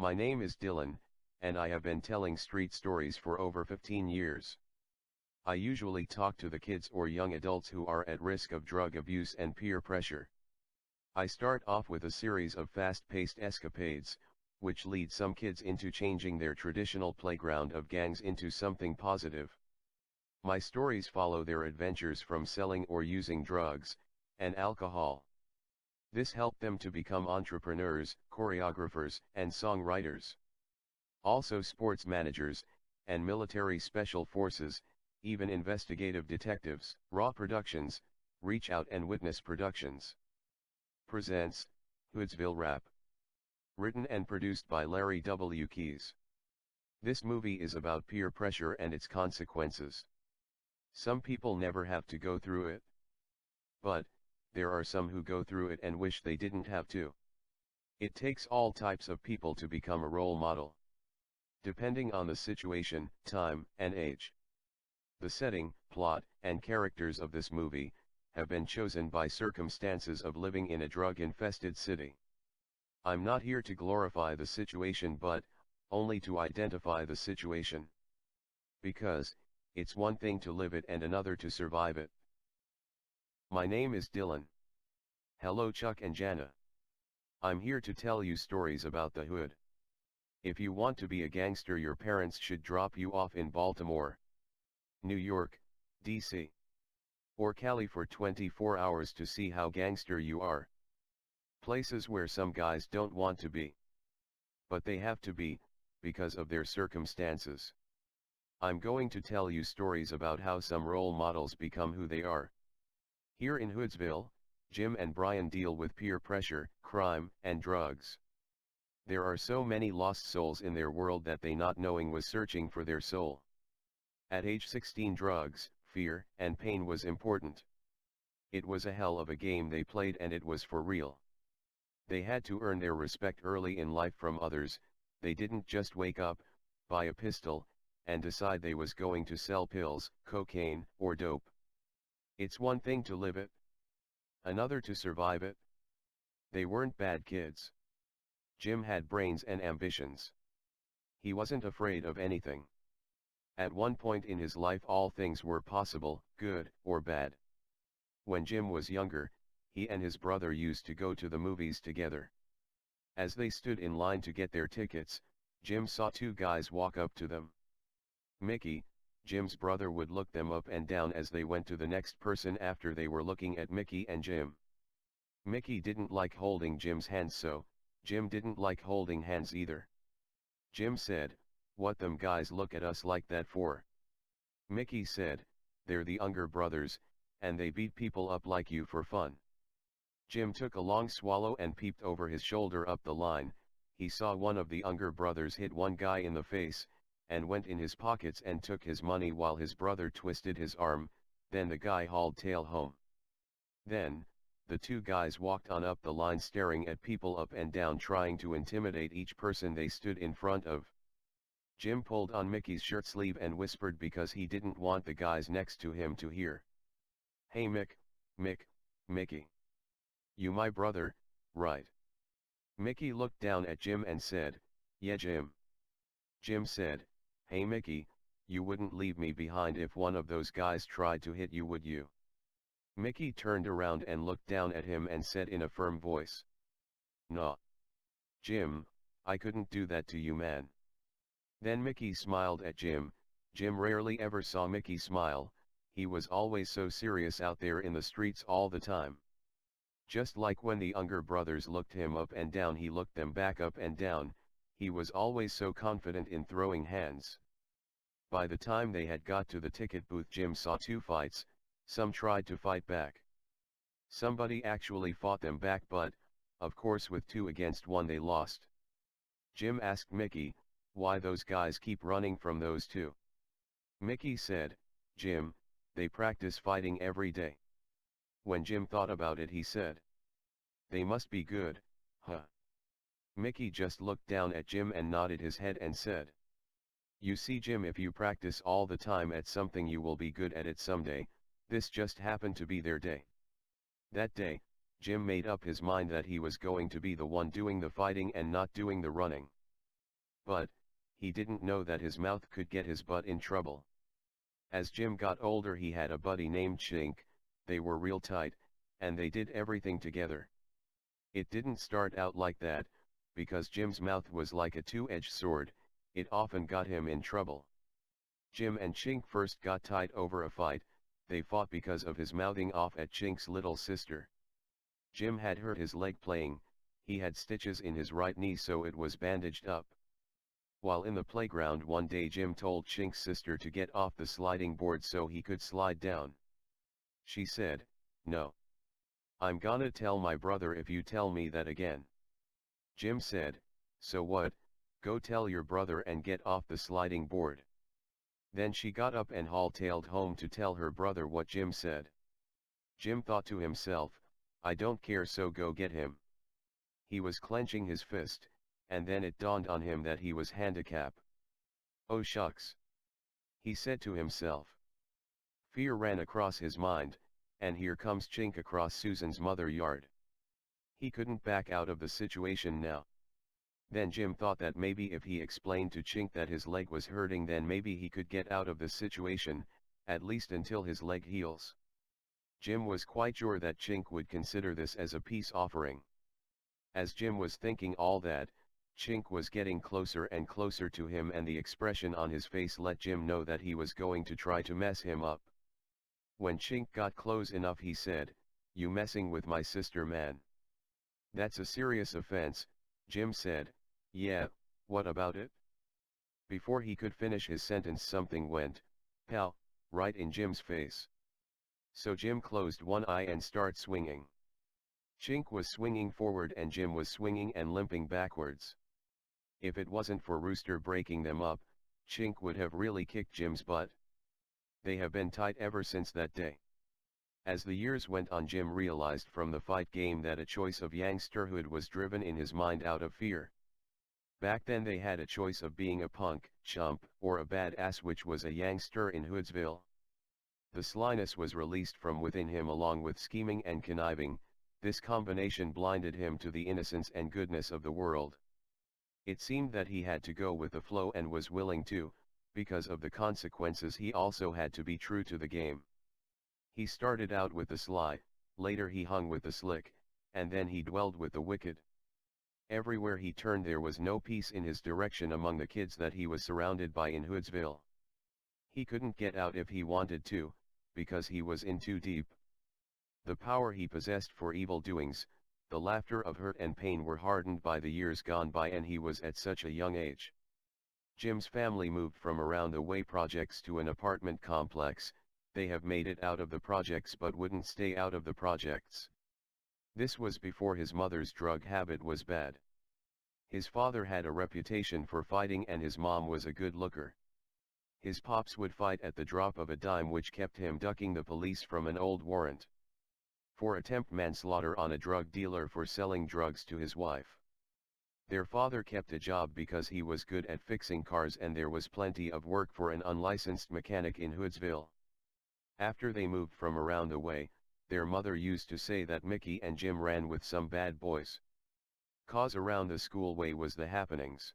My name is Dylan, and I have been telling street stories for over 15 years. I usually talk to the kids or young adults who are at risk of drug abuse and peer pressure. I start off with a series of fast-paced escapades, which lead some kids into changing their traditional playground of gangs into something positive. My stories follow their adventures from selling or using drugs and alcohol. This helped them to become entrepreneurs, choreographers, and songwriters. Also sports managers, and military special forces, even investigative detectives. Raw Productions, Reach Out and Witness Productions presents Hoodzville Rap. Written and produced by Larry W. Keys. This movie is about peer pressure and its consequences. Some people never have to go through it. But there are some who go through it and wish they didn't have to. It takes all types of people to become a role model, depending on the situation, time, and age. The setting, plot, and characters of this movie have been chosen by circumstances of living in a drug-infested city. I'm not here to glorify the situation but only to identify the situation. Because it's one thing to live it and another to survive it. My name is Dylan. Hello Chuck and Jana. I'm here to tell you stories about the hood. If you want to be a gangster, your parents should drop you off in Baltimore, New York, D.C. or Cali for 24 hours to see how gangster you are. Places where some guys don't want to be. But they have to be, because of their circumstances. I'm going to tell you stories about how some role models become who they are. Here in Hoodzville, Jim and Brian deal with peer pressure, crime, and drugs. There are so many lost souls in their world that they not knowing was searching for their soul. At age 16, drugs, fear, and pain was important. It was a hell of a game they played and it was for real. They had to earn their respect early in life from others. They didn't just wake up, buy a pistol, and decide they was going to sell pills, cocaine, or dope. It's one thing to live it, another to survive it. They weren't bad kids. Jim had brains and ambitions. He wasn't afraid of anything. At one point in his life all things were possible, good or bad. When Jim was younger, he and his brother used to go to the movies together. As they stood in line to get their tickets, Jim saw two guys walk up to them. Mickey, Jim's brother, would look them up and down as they went to the next person after they were looking at Mickey and Jim. Mickey didn't like holding Jim's hands, so Jim didn't like holding hands either. Jim said, "What them guys look at us like that for?" Mickey said, "They're the Unger brothers, and they beat people up like you for fun." Jim took a long swallow and peeped over his shoulder up the line. He saw one of the Unger brothers hit one guy in the face, and went in his pockets and took his money while his brother twisted his arm. Then the guy hauled tail home. Then, the two guys walked on up the line staring at people up and down, trying to intimidate each person they stood in front of. Jim pulled on Mickey's shirt sleeve and whispered because he didn't want the guys next to him to hear. "Hey Mickey. You my brother, right?" Mickey looked down at Jim and said, "Yeah Jim." Jim said, "Hey Mickey, you wouldn't leave me behind if one of those guys tried to hit you, would you?" Mickey turned around and looked down at him and said in a firm voice, "Nah. Jim, I couldn't do that to you, man." Then Mickey smiled at Jim. Jim rarely ever saw Mickey smile. He was always so serious out there in the streets all the time. Just like when the Unger brothers looked him up and down, he looked them back up and down. He was always so confident in throwing hands. By the time they had got to the ticket booth, Jim saw two fights. Some tried to fight back. Somebody actually fought them back, but, of course, with 2 against 1 they lost. Jim asked Mickey, "Why those guys keep running from those two?" Mickey said, "Jim, they practice fighting every day." When Jim thought about it, he said, "They must be good, huh?" Mickey just looked down at Jim and nodded his head and said, "You see Jim, if you practice all the time at something you will be good at it someday. This just happened to be their day." That day, Jim made up his mind that he was going to be the one doing the fighting and not doing the running. But, he didn't know that his mouth could get his butt in trouble. As Jim got older he had a buddy named Chink. They were real tight, and they did everything together. It didn't start out like that, because Jim's mouth was like a two-edged sword, it often got him in trouble. Jim and Chink first got tight over a fight. They fought because of his mouthing off at Chink's little sister. Jim had hurt his leg playing, he had stitches in his right knee so it was bandaged up. While in the playground one day Jim told Chink's sister to get off the sliding board so he could slide down. She said, "No. I'm gonna tell my brother if you tell me that again." Jim said, "So what, go tell your brother and get off the sliding board." Then she got up and hauled home to tell her brother what Jim said. Jim thought to himself, "I don't care, so go get him." He was clenching his fist, and then it dawned on him that he was handicapped. "Oh shucks," he said to himself. Fear ran across his mind, and here comes Chink across Susan's mother yard. He couldn't back out of the situation now. Then Jim thought that maybe if he explained to Chink that his leg was hurting, then maybe he could get out of the situation, at least until his leg heals. Jim was quite sure that Chink would consider this as a peace offering. As Jim was thinking all that, Chink was getting closer and closer to him, and the expression on his face let Jim know that he was going to try to mess him up. When Chink got close enough he said, "You messing with my sister, man?" "That's a serious offense," Jim said. "Yeah, what about it?" Before he could finish his sentence something went, pow, right in Jim's face. So Jim closed one eye and started swinging. Chink was swinging forward and Jim was swinging and limping backwards. If it wasn't for Rooster breaking them up, Chink would have really kicked Jim's butt. They have been tight ever since that day. As the years went on, Jim realized from the fight game that a choice of youngsterhood was driven in his mind out of fear. Back then they had a choice of being a punk, chump, or a badass, which was a youngster in Hoodzville. The slyness was released from within him along with scheming and conniving. This combination blinded him to the innocence and goodness of the world. It seemed that he had to go with the flow and was willing to, because of the consequences he also had to be true to the game. He started out with the sly, later he hung with the slick, and then he dwelled with the wicked. Everywhere he turned there was no peace in his direction among the kids that he was surrounded by in Hoodzville. He couldn't get out if he wanted to, because he was in too deep. The power he possessed for evil doings, the laughter of hurt and pain were hardened by the years gone by, and he was at such a young age. Jim's family moved from around the way projects to an apartment complex. They have made it out of the projects but wouldn't stay out of the projects. This was before his mother's drug habit was bad. His father had a reputation for fighting and his mom was a good looker. His pops would fight at the drop of a dime, which kept him ducking the police from an old warrant for attempt manslaughter on a drug dealer for selling drugs to his wife. Their father kept a job because he was good at fixing cars, and there was plenty of work for an unlicensed mechanic in Hoodzville. After they moved from around the way, their mother used to say that Mickey and Jim ran with some bad boys. 'Cause around the school way was the happenings.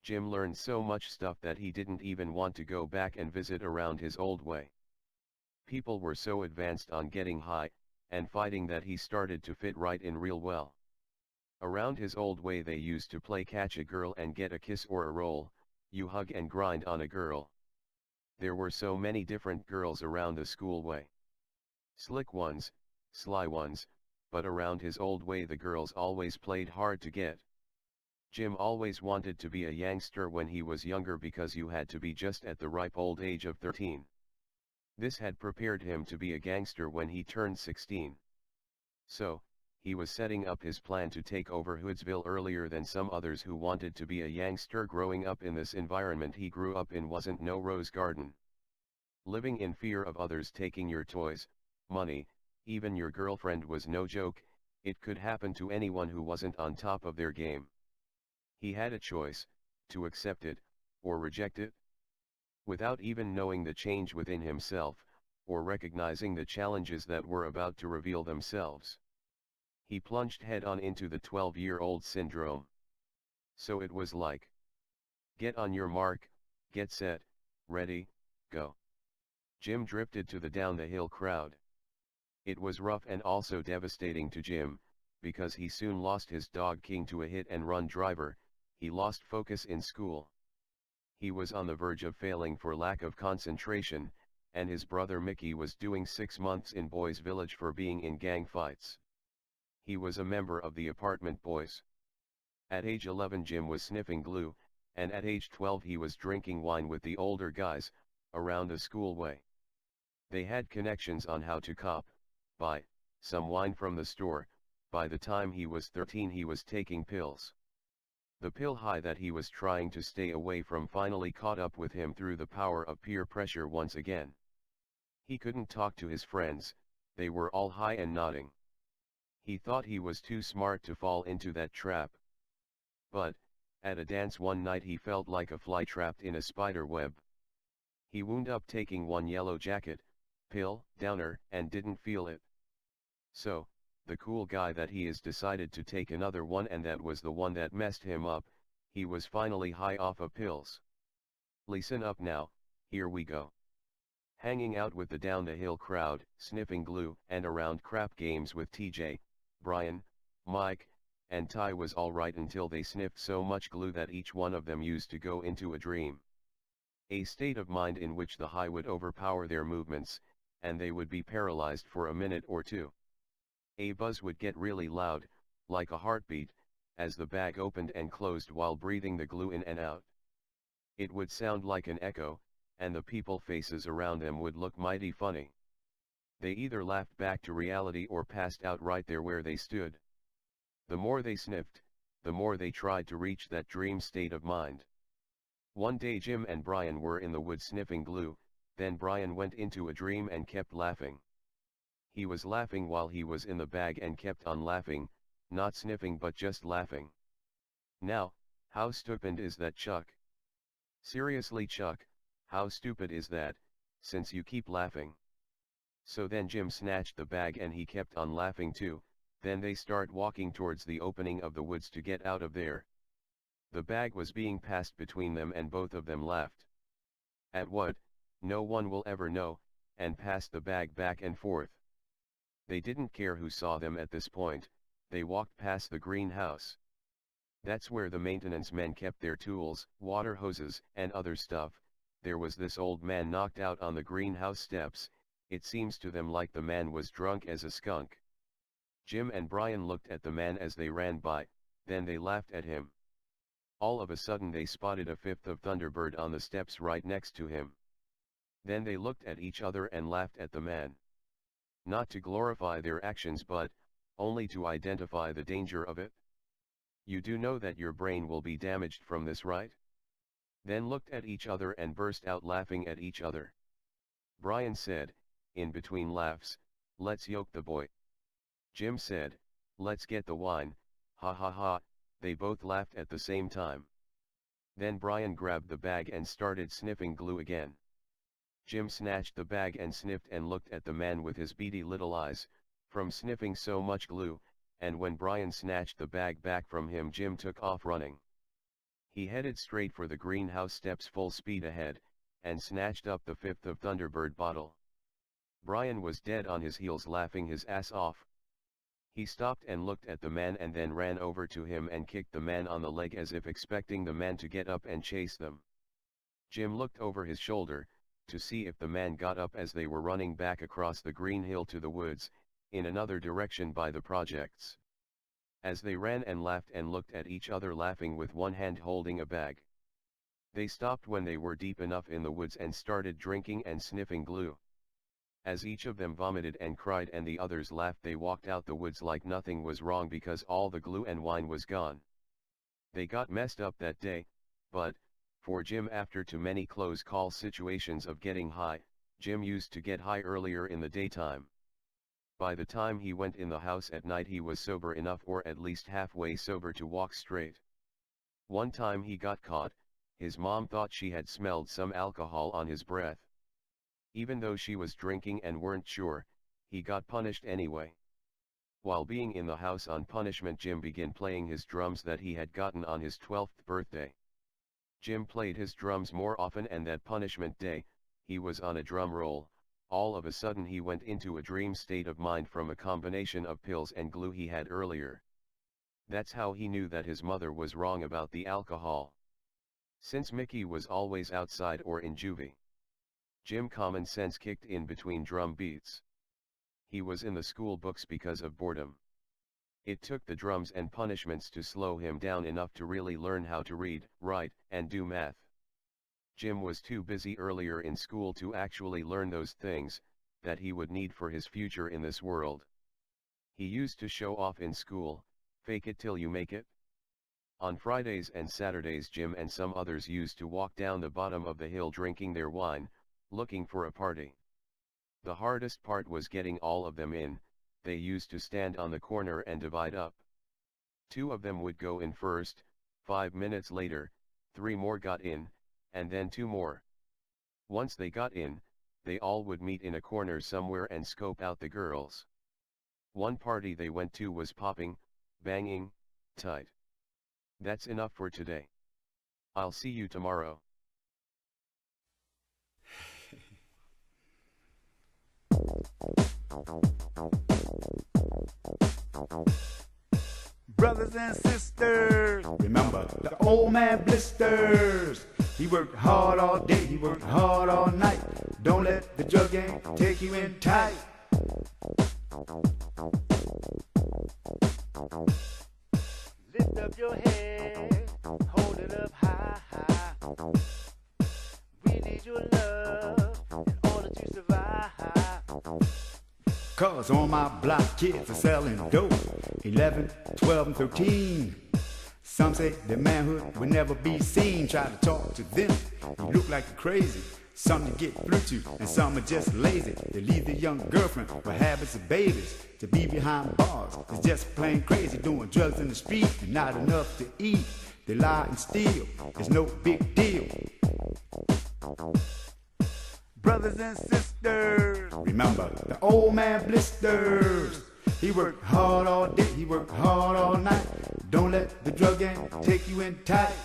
Jim learned so much stuff that he didn't even want to go back and visit around his old way. People were so advanced on getting high and fighting that he started to fit right in real well. Around his old way they used to play catch a girl and get a kiss or a roll. You hug and grind on a girl. There were so many different girls around the school way. Slick ones, sly ones, but around his old way the girls always played hard to get. Jim always wanted to be a youngster when he was younger because you had to be just at the ripe old age of 13. This had prepared him to be a gangster when he turned 16. So, he was setting up his plan to take over Hoodzville earlier than some others who wanted to be a youngster. Growing up in this environment he grew up in wasn't no rose garden. Living in fear of others taking your toys, money, even your girlfriend was no joke. It could happen to anyone who wasn't on top of their game. He had a choice, to accept it, or reject it. Without even knowing the change within himself, or recognizing the challenges that were about to reveal themselves, he plunged head-on into the 12-year-old syndrome. So it was like Get on your mark, get set, ready, go. Jim drifted to the down the hill crowd. It was rough and also devastating to Jim, because he soon lost his dog King to a hit-and-run driver. He lost focus in school. He was on the verge of failing for lack of concentration, and his brother Mickey was doing 6 months in Boys Village for being in gang fights. He was a member of the apartment boys. At age 11 Jim was sniffing glue, and at age 12 he was drinking wine with the older guys, around the schoolway. They had connections on how to buy some wine from the store. By the time he was 13 he was taking pills. The pill high that he was trying to stay away from finally caught up with him through the power of peer pressure once again. He couldn't talk to his friends, they were all high and nodding. He thought he was too smart to fall into that trap. But, at a dance one night he felt like a fly trapped in a spider web. He wound up taking one yellow jacket, pill, downer, and didn't feel it. So, the cool guy that he is decided to take another one, and that was the one that messed him up. He was finally high off of pills. Listen up now, here we go. Hanging out with the down the hill crowd, sniffing glue, and around crap games with TJ, Brian, Mike, and Ty was alright until they sniffed so much glue that each one of them used to go into a dream. A state of mind in which the high would overpower their movements, and they would be paralyzed for a minute or two. A buzz would get really loud, like a heartbeat, as the bag opened and closed while breathing the glue in and out. It would sound like an echo, and the people faces around them would look mighty funny. They either laughed back to reality or passed out right there where they stood. The more they sniffed, the more they tried to reach that dream state of mind. One day Jim and Brian were in the woods sniffing glue, then Brian went into a dream and kept laughing. He was laughing while he was in the bag and kept on laughing, not sniffing but just laughing. Now, how stupid is that, Chuck? Seriously, Chuck, how stupid is that, since you keep laughing? So then Jim snatched the bag and he kept on laughing too. Then they start walking towards the opening of the woods to get out of there. The bag was being passed between them and both of them laughed. At what? No one will ever know, and passed the bag back and forth. They didn't care who saw them at this point. They walked past the greenhouse. That's where the maintenance men kept their tools, water hoses, and other stuff. There was this old man knocked out on the greenhouse steps. It seems to them like the man was drunk as a skunk. Jim and Brian looked at the man as they ran by, then they laughed at him. All of a sudden they spotted a fifth of Thunderbird on the steps right next to him. Then they looked at each other and laughed at the man. Not to glorify their actions but, only to identify the danger of it. You do know that your brain will be damaged from this, right? Then looked at each other and burst out laughing at each other. Brian said, in between laughs, "Let's yoke the boy." Jim said, "Let's get the wine." Ha ha ha, they both laughed at the same time. Then Brian grabbed the bag and started sniffing glue again. Jim snatched the bag and sniffed and looked at the man with his beady little eyes, from sniffing so much glue, and when Brian snatched the bag back from him Jim took off running. He headed straight for the greenhouse steps full speed ahead, and snatched up the fifth of Thunderbird bottle. Brian was dead on his heels laughing his ass off. He stopped and looked at the man and then ran over to him and kicked the man on the leg as if expecting the man to get up and chase them. Jim looked over his shoulder, to see if the man got up as they were running back across the green hill to the woods, in another direction by the projects. As they ran and laughed and looked at each other laughing with one hand holding a bag. They stopped when they were deep enough in the woods and started drinking and sniffing glue. As each of them vomited and cried and the others laughed, they walked out the woods like nothing was wrong because all the glue and wine was gone. They got messed up that day, but, for Jim, after too many close call situations of getting high, Jim used to get high earlier in the daytime. By the time he went in the house at night he was sober enough, or at least halfway sober, to walk straight. One time he got caught. His mom thought she had smelled some alcohol on his breath. Even though she was drinking and weren't sure, he got punished anyway. While being in the house on punishment, Jim began playing his drums that he had gotten on his 12th birthday. Jim played his drums more often, and that punishment day, he was on a drum roll. All of a sudden he went into a dream state of mind from a combination of pills and glue he had earlier. That's how he knew that his mother was wrong about the alcohol. Since Mickey was always outside or in juvie, Jim common sense kicked in between drum beats. He was in the school books because of boredom. It took the drums and punishments to slow him down enough to really learn how to read, write, and do math. Jim was too busy earlier in school to actually learn those things that he would need for his future in this world. He used to show off in school, fake it till you make it. On Fridays and Saturdays Jim and some others used to walk down the bottom of the hill drinking their wine, looking for a party. The hardest part was getting all of them in. They used to stand on the corner and divide up. 2 of them would go in first, 5 minutes later, 3 more got in, and then 2 more. Once they got in, they all would meet in a corner somewhere and scope out the girls. One party they went to was popping, banging, tight. That's enough for today. I'll see you tomorrow. Brothers and sisters, remember the old man Blisters. He worked hard all day, he worked hard all night. Don't let the drug game take you in tight. Lift up your head, hold it up high, high. We need your love in order to survive. Cause on my block kids are selling dope, 11, 12, and 13. Some say their manhood will never be seen. Try to talk to them, you look like you're crazy. Some to get through to, and some are just lazy. They leave their young girlfriend for habits of babies. To be behind bars is just plain crazy. Doing drugs in the street and not enough to eat. They lie and steal, it's no big deal. Brothers and sisters, remember the old man Blisters. He worked hard all day, he worked hard all night. Don't let the drug game take you in tight.